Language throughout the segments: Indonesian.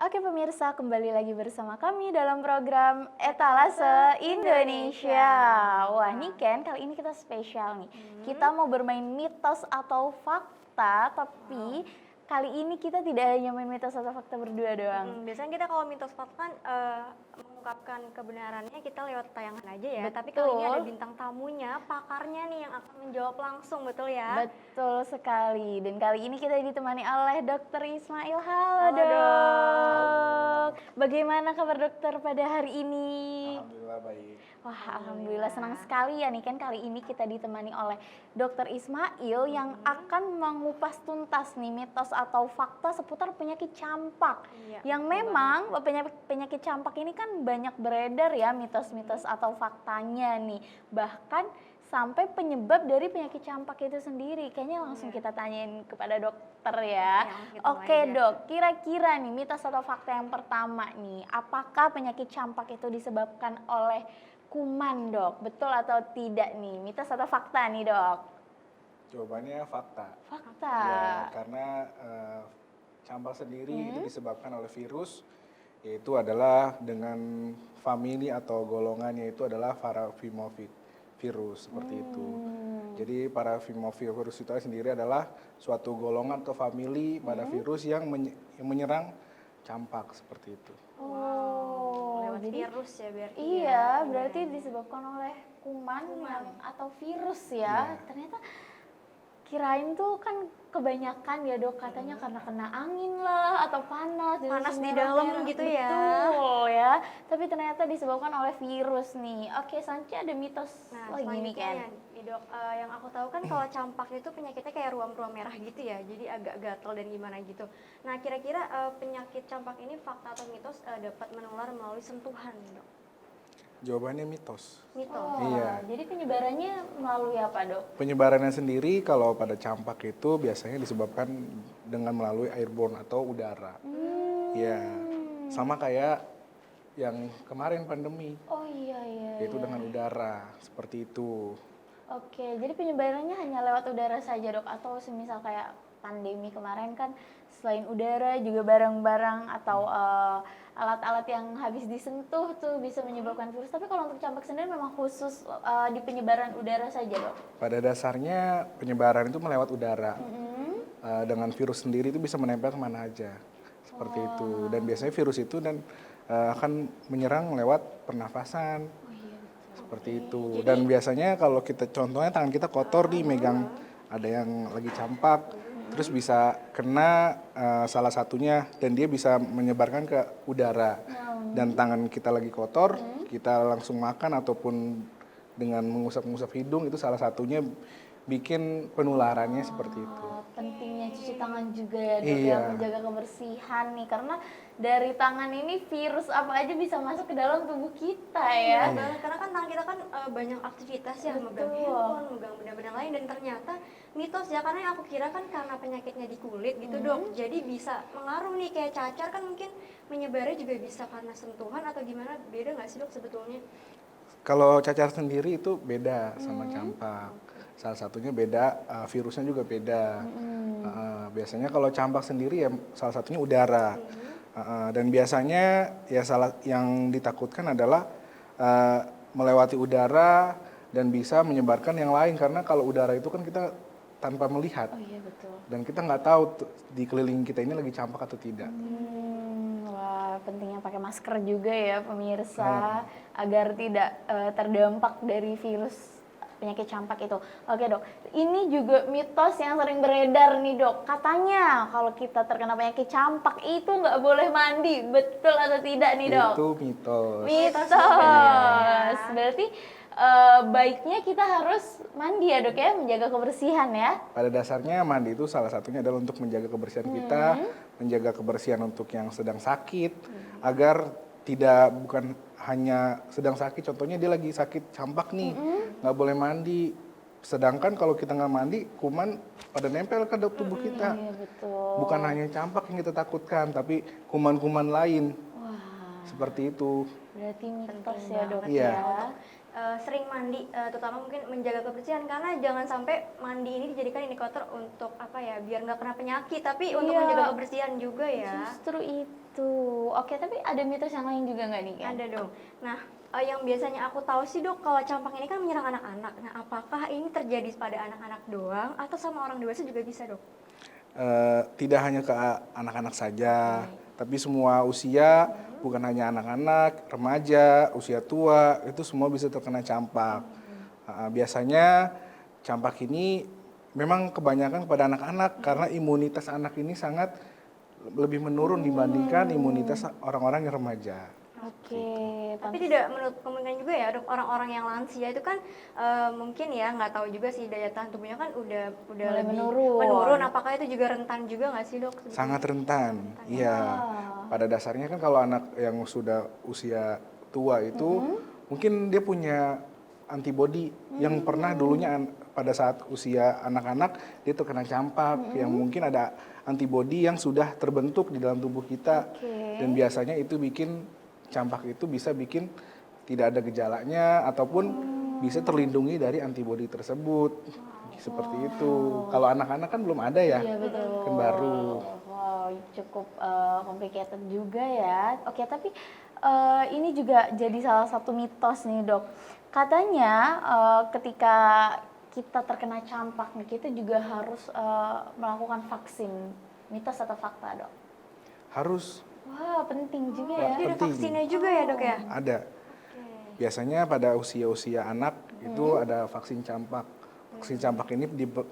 Oke pemirsa, kembali lagi bersama kami dalam program Etalase Indonesia. Wah, nih Ken, kali ini kita spesial nih. Kita mau bermain mitos atau fakta, tapi kali ini kita tidak hanya main mitos atau fakta berdua doang. Biasanya kita kalau mitos fakta kan mengungkapkan kebenarannya kita lewat tayangan aja ya. Betul. Tapi kali ini ada bintang tamunya, pakarnya nih yang akan menjawab langsung, betul ya? Betul sekali. Dan kali ini kita ditemani oleh Dokter Ismail. Halo, Halo, Dok. Bagaimana kabar dokter pada hari ini? Alhamdulillah baik. Wah, alhamdulillah senang sekali ya nih kan kali ini kita ditemani oleh Dokter Ismail yang akan mengupas tuntas nih mitos atau fakta seputar penyakit campak. Iya, Yang memang penyakit campak ini kan banyak beredar ya mitos-mitos atau faktanya nih. Bahkan sampai penyebab dari penyakit campak itu sendiri. Kayaknya langsung kita tanyain kepada dokter ya. Oke dok, kira-kira nih mitos atau fakta yang pertama nih, apakah penyakit campak itu disebabkan oleh kuman dok? Betul atau tidak nih, mitos atau fakta nih dok? Jawabannya fakta. Fakta. Ya, karena campak sendiri itu disebabkan oleh virus, yaitu adalah dengan famili atau golongannya itu adalah paraphimovirus seperti itu. Jadi paraphimovirus itu sendiri adalah suatu golongan atau famili pada virus yang menyerang campak seperti itu. Lewat jadi virus ya berarti. Iya, berarti disebabkan oleh kuman. Atau virus ya. Iya. Ternyata kirain tuh kan kebanyakan ya dok katanya karena kena angin lah atau panas Panas di dalam gitu ya. Betul ya. Tapi ternyata disebabkan oleh virus nih. Oke, selanjutnya ada mitos Nah, lagi nih kan. selanjutnya nih dok, yang aku tahu kan kalau campak itu penyakitnya kayak ruam-ruam merah gitu ya, jadi agak gatal dan gimana gitu. Nah, kira-kira penyakit campak ini fakta atau mitos dapat menular melalui sentuhan dok? Jawabannya mitos. Mitos. Iya. Jadi penyebarannya melalui apa dok? Penyebarannya sendiri kalau pada campak itu biasanya disebabkan dengan melalui airborne atau udara. Ya, sama kayak yang kemarin pandemi, Oh iya. yaitu dengan udara, seperti itu. Oke, jadi penyebarannya hanya lewat udara saja dok? Atau semisal kayak pandemi kemarin kan selain udara juga barang-barang atau alat-alat yang habis disentuh tuh bisa menyebabkan virus. Tapi kalau untuk campak sendiri memang khusus di penyebaran udara saja dok? Pada dasarnya penyebaran itu melewat udara. Dengan virus sendiri itu bisa menempel kemana aja, seperti itu. Dan biasanya virus itu akan menyerang lewat pernafasan, seperti itu. Dan biasanya kalau kita contohnya tangan kita kotor nih megang ada yang lagi campak, terus bisa kena salah satunya dan dia bisa menyebarkan ke udara. Dan tangan kita lagi kotor, kita langsung makan ataupun dengan mengusap-ngusap hidung itu salah satunya bikin penularannya seperti itu. Pentingnya cuci tangan juga ya dok Iya. ya, menjaga kebersihan nih. Karena dari tangan ini virus apa aja bisa masuk ke dalam tubuh kita ya. Banget, karena kan tangan kita kan banyak aktivitas ya, megang handphone, megang benda-benda lain, dan ternyata mitos ya, karena yang aku kira kan karena penyakitnya di kulit gitu dok, jadi bisa mengaruh nih kayak cacar kan mungkin menyebarnya juga bisa karena sentuhan atau gimana, beda nggak sih dok sebetulnya? Kalau cacar sendiri itu beda sama campak. Salah satunya beda, virusnya juga beda. Biasanya kalau campak sendiri ya salah satunya udara. Dan biasanya ya yang ditakutkan adalah melewati udara dan bisa menyebarkan yang lain. Karena kalau udara itu kan kita tanpa melihat. Oh iya betul. Dan kita nggak tahu di keliling kita ini lagi campak atau tidak. Wah, pentingnya pakai masker juga ya pemirsa agar tidak terdampak dari virus penyakit campak itu. Oke dok, ini juga mitos yang sering beredar nih dok. Katanya kalau kita terkena penyakit campak itu nggak boleh mandi, betul atau tidak nih dok? Itu mitos. Mitos. Berarti baiknya kita harus mandi ya dok ya, menjaga kebersihan ya. Pada dasarnya mandi itu salah satunya adalah untuk menjaga kebersihan kita, menjaga kebersihan untuk yang sedang sakit, agar bukan hanya sedang sakit, contohnya dia lagi sakit campak nih, nggak boleh mandi. Sedangkan kalau kita nggak mandi, kuman pada nempel ke tubuh kita. Iya betul. Bukan hanya campak yang kita takutkan, tapi kuman-kuman lain. Wah, Seperti itu. berarti mitos ya dok Iya. ya. sering mandi, terutama mungkin menjaga kebersihan, karena jangan sampai mandi ini dijadikan indikator untuk apa ya, biar nggak kena penyakit, tapi untuk Iya. menjaga kebersihan juga ya. Justru itu. Oke, tapi ada mitos yang lain juga nggak nih kan? Ada dong. Nah, yang biasanya aku tahu sih dok, kalau campak ini kan menyerang anak-anak. Nah, apakah ini terjadi pada anak-anak doang atau sama orang dewasa juga bisa dok? Tidak hanya ke anak-anak saja, tapi semua usia, bukan hanya anak-anak, remaja, usia tua, itu semua bisa terkena campak. Biasanya campak ini memang kebanyakan kepada anak-anak karena imunitas anak ini sangat lebih menurun dibandingkan imunitas orang-orang yang remaja. Oke, Tapi tidak menutup kemungkinan juga ya dok, orang-orang yang lansia itu kan mungkin ya nggak tahu juga sih, daya tahan tubuhnya kan udah Mulai lebih menurun. Apakah itu juga rentan juga nggak sih dok? sebetulnya? Sangat rentan, iya. Pada dasarnya kan kalau anak yang sudah usia tua itu mungkin dia punya antibodi yang pernah dulunya pada saat usia anak-anak dia terkena campak, yang mungkin ada antibodi yang sudah terbentuk di dalam tubuh kita, dan biasanya itu bikin campak itu bisa bikin tidak ada gejalanya ataupun bisa terlindungi dari antibodi tersebut. Seperti itu. Kalau anak-anak kan belum ada ya. Iya betul. Kan baru. Wow, cukup complicated juga ya. Oke, tapi ini juga jadi salah satu mitos nih dok. Katanya ketika kita terkena campak nih, kita juga harus melakukan vaksin. Mitos atau fakta dok? Harus Wah, penting juga ya. Jadi ada penting. vaksinnya juga ya dok ya? ada. Biasanya pada usia-usia anak itu ada vaksin campak. Vaksin campak ini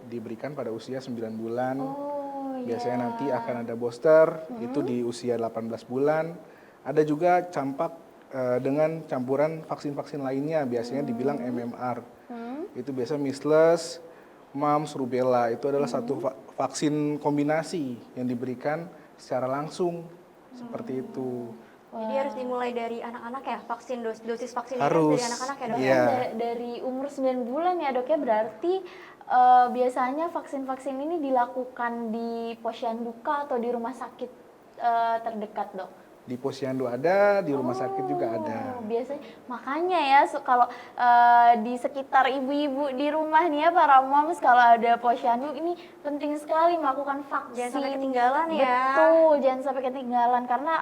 diberikan pada usia 9 bulan. Oh iya. Biasanya nanti akan ada booster, itu di usia 18 bulan. Ada juga campak dengan campuran vaksin-vaksin lainnya, biasanya dibilang MMR. Itu biasa measles, mumps, rubella. Itu adalah satu vaksin kombinasi yang diberikan secara langsung, seperti itu. Jadi harus dimulai dari anak-anak ya, dosis vaksinnya Harus. dari anak-anak ya dok? Iya. Dari umur 9 bulan ya dok ya, berarti biasanya vaksin-vaksin ini dilakukan di posyanduka atau di rumah sakit terdekat dok? Di posyandu ada, di rumah sakit juga ada. Biasanya makanya ya kalau di sekitar ibu-ibu di rumah nih ya, para moms, kalau ada posyandu ini penting sekali melakukan vaksin. Jangan sampai ketinggalan ya. Betul, jangan sampai ketinggalan karena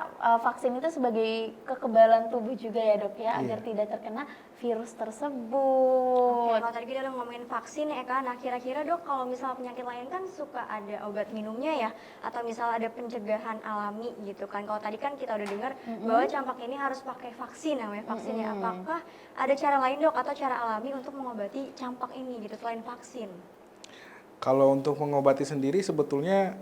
vaksin itu sebagai kekebalan tubuh juga ya dok ya, agar tidak terkena virus tersebut. Oke, kalau tadi kita udah ngomongin vaksin ya kan, nah kira-kira dok kalau misal penyakit lain kan suka ada obat minumnya ya, atau misal ada pencegahan alami gitu kan. Kalau tadi kan kita udah dengar bahwa campak ini harus pakai vaksin namanya vaksin ya. Apakah ada cara lain dok atau cara alami untuk mengobati campak ini gitu selain vaksin? Kalau untuk mengobati sendiri sebetulnya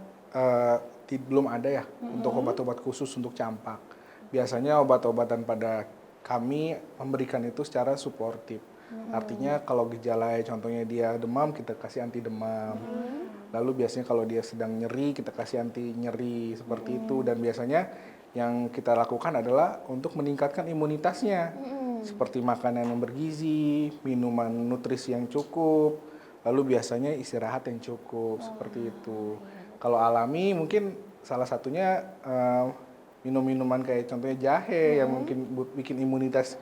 belum ada ya untuk obat-obat khusus untuk campak. Biasanya obat-obatan pada kami memberikan itu secara suportif. Artinya kalau gejala contohnya dia demam, kita kasih anti demam. Lalu biasanya kalau dia sedang nyeri, kita kasih anti nyeri, seperti itu. Dan biasanya yang kita lakukan adalah untuk meningkatkan imunitasnya. Seperti makanan yang bergizi, minuman nutrisi yang cukup, lalu biasanya istirahat yang cukup, seperti itu. Kalau alami mungkin salah satunya minum-minuman kayak contohnya jahe yang mungkin bikin imunitas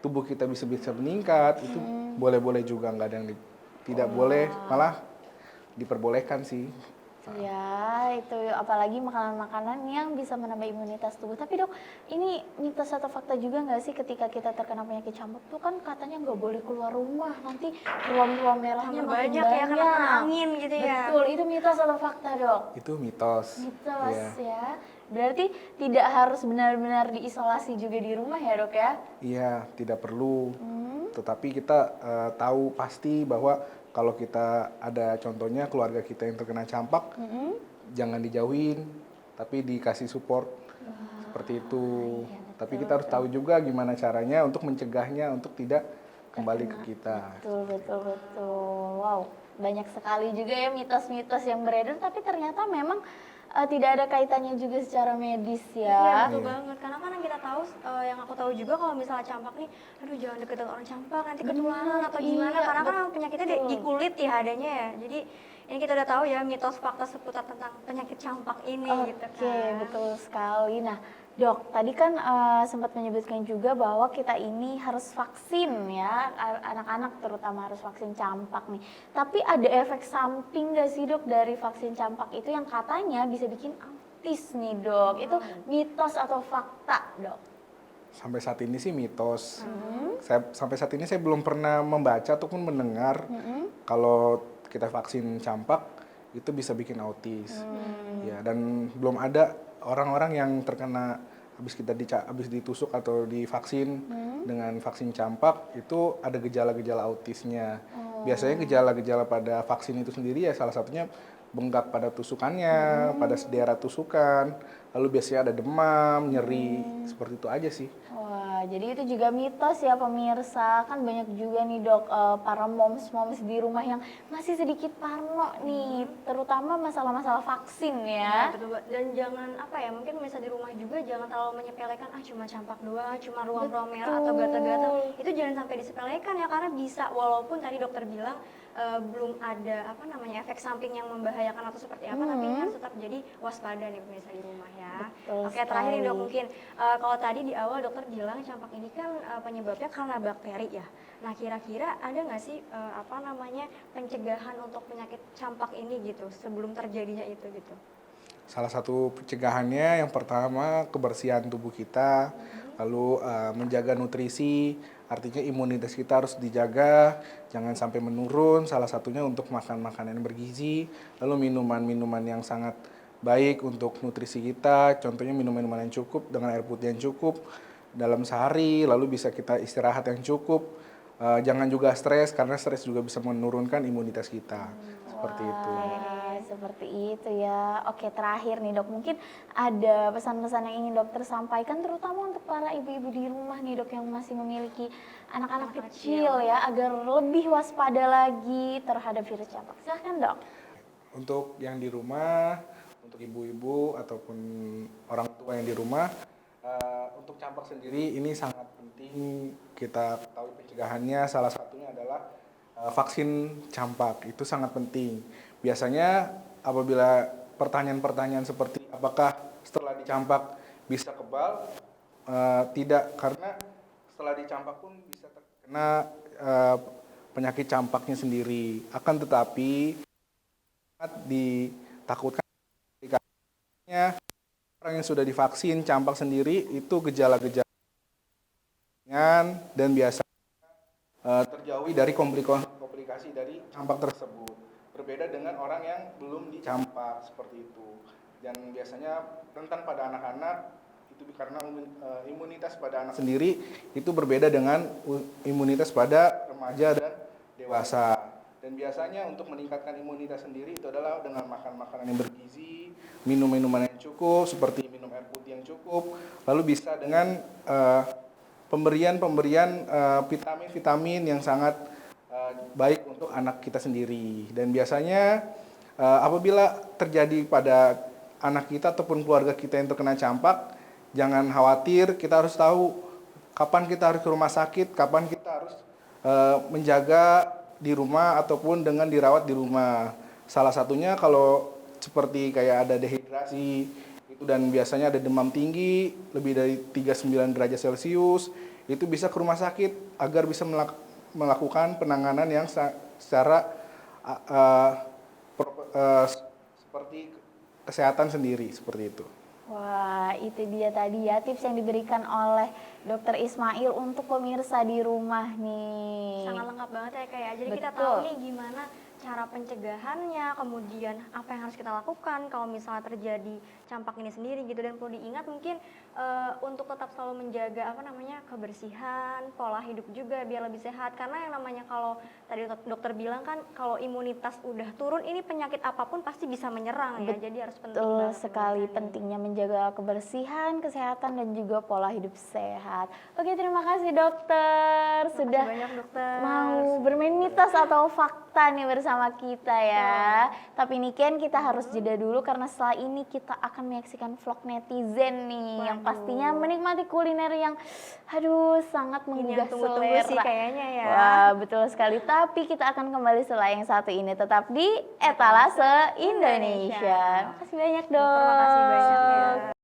tubuh kita bisa meningkat, itu boleh-boleh juga, nggak ada yang tidak boleh, malah diperbolehkan sih. Ya, itu apalagi makanan-makanan yang bisa menambah imunitas tubuh. Tapi dok, ini mitos atau fakta juga nggak sih ketika kita terkena penyakit campak tuh kan katanya nggak boleh keluar rumah, nanti ruam-ruam merahnya Tambah makin banyak ya karena kena angin gitu ya. Betul, itu mitos atau fakta dok? Itu mitos. Mitos Iya. ya. Berarti tidak harus benar-benar diisolasi juga di rumah ya dok ya? Iya, tidak perlu. Tetapi kita tahu pasti bahwa kalau kita ada contohnya keluarga kita yang terkena campak, jangan dijauhin, tapi dikasih support. Seperti itu. Tapi kita harus tahu juga gimana caranya untuk mencegahnya untuk tidak kembali ke kita. Betul, betul, betul. Wow, banyak sekali juga ya mitos-mitos yang beredar, tapi ternyata memang tidak ada kaitannya juga secara medis Iya ya. betul banget, karena kan yang kita tahu, yang aku tahu juga kalau misalnya campak nih, aduh jangan deket orang campak nanti ketularan atau gimana, iya, karena kan penyakitnya di kulit ya adanya ya. Jadi ini kita udah tahu ya mitos fakta seputar tentang penyakit campak ini gitu kan. Oke, betul sekali. Nah, Dok, tadi kan sempat menyebutkan juga bahwa kita ini harus vaksin ya, anak-anak terutama harus vaksin campak nih. Tapi ada efek samping nggak sih dok dari vaksin campak itu yang katanya bisa bikin autis nih dok? Itu mitos atau fakta dok? Sampai saat ini sih mitos. Sampai saat ini saya belum pernah membaca ataupun mendengar kalau kita vaksin campak itu bisa bikin autis. Ya, dan belum ada orang-orang yang terkena habis ditusuk atau divaksin dengan vaksin campak itu ada gejala-gejala autisnya. Biasanya gejala-gejala pada vaksin itu sendiri ya salah satunya bengkak pada tusukannya, pada sederet tusukan, lalu biasanya ada demam, nyeri, seperti itu aja sih. Wah, jadi itu juga mitos ya pemirsa. Kan banyak juga nih dok para moms-moms di rumah yang masih sedikit parno nih, terutama masalah-masalah vaksin ya. Betul, dan jangan apa ya, mungkin misalnya di rumah juga jangan terlalu menyepelekan cuma campak doang, cuma ruam-ruam merah atau gatal-gatal. Itu jangan sampai disepelekan ya, karena bisa, walaupun tadi dokter bilang belum ada apa namanya efek samping yang membahayakan atau seperti apa, tapi harus tetap jadi waspada nih pemirsa di rumah ya. Betul Oke, terakhir nih dok, sekali. mungkin kalau tadi di awal dokter bilang campak ini kan penyebabnya karena bakteri ya. Nah, kira-kira ada nggak sih apa namanya pencegahan untuk penyakit campak ini gitu sebelum terjadinya itu gitu? Salah satu pencegahannya yang pertama kebersihan tubuh kita, lalu menjaga nutrisi, artinya imunitas kita harus dijaga, jangan sampai menurun. Salah satunya untuk makan makanan yang bergizi, lalu minuman-minuman yang sangat baik untuk nutrisi kita, contohnya minum-minuman yang cukup dengan air putih yang cukup dalam sehari, lalu bisa kita istirahat yang cukup. Jangan juga stres karena stres juga bisa menurunkan imunitas kita. Seperti itu. Wah, seperti itu ya. Oke, terakhir nih dok, mungkin ada pesan-pesan yang ingin dokter sampaikan terutama untuk para ibu-ibu di rumah nih dok yang masih memiliki anak-anak kecil ya, agar lebih waspada lagi terhadap virus campak. Silahkan dok. Untuk yang di rumah, untuk ibu-ibu ataupun orang tua yang di rumah, untuk campak sendiri ini sangat penting kita ketahui pencegahannya. Salah satunya adalah vaksin campak, itu sangat penting. Biasanya apabila pertanyaan-pertanyaan seperti apakah setelah dicampak bisa kebal, tidak, karena setelah dicampak pun bisa terkena penyakit campaknya sendiri. Akan tetapi ditakutkan ketika orang yang sudah divaksin campak sendiri itu gejala-gejala ringan dan biasa terjauhi dari komplikasi dari campak tersebut. Berbeda dengan orang yang belum dicampak seperti itu. Dan biasanya rentan pada anak-anak itu karena imunitas pada anak sendiri itu berbeda dengan imunitas pada remaja dan dewasa. Dan biasanya untuk meningkatkan imunitas sendiri itu adalah dengan makan makanan yang bergizi, minum minuman yang cukup seperti minum air putih yang cukup, lalu bisa dengan pemberian vitamin-vitamin yang sangat baik untuk anak kita sendiri. Dan biasanya apabila terjadi pada anak kita ataupun keluarga kita yang terkena campak, jangan khawatir, kita harus tahu kapan kita harus ke rumah sakit, kapan kita harus menjaga di rumah ataupun dengan dirawat di rumah. Salah satunya kalau seperti kayak ada dehidrasi itu dan biasanya ada demam tinggi lebih dari 39 derajat Celcius, itu bisa ke rumah sakit agar bisa melakukan penanganan yang secara seperti kesehatan sendiri, seperti itu. Wah, itu dia tadi ya tips yang diberikan oleh Dokter Ismail untuk pemirsa di rumah nih. Sangat lengkap banget ya kayak. Jadi kita Betul. tahu nih gimana cara pencegahannya, kemudian apa yang harus kita lakukan kalau misalnya terjadi campak ini sendiri gitu. Dan perlu diingat mungkin untuk tetap selalu menjaga apa namanya kebersihan, pola hidup juga biar lebih sehat. Karena yang namanya kalau tadi dokter bilang kan kalau imunitas udah turun ini penyakit apapun pasti bisa menyerang ya. Jadi harus penting Betul banget sekali, pemirsa nih. pentingnya menjaga kebersihan, kesehatan, dan juga pola hidup sehat. Oke, terima kasih dokter sudah banyak, dokter. mau bermain mitos atau fakta nih bersama kita ya. Tapi ini Ken, kita harus jeda dulu karena setelah ini kita akan menyaksikan vlog netizen nih yang pastinya menikmati kuliner yang sangat Ini menggugah yang tunggu-tunggu selera. sih kayaknya ya. Wah, betul sekali. Tapi kita akan kembali setelah yang satu ini tetap di Etalase Indonesia. Terima kasih banyak, Dok. Terima kasih banyak ya.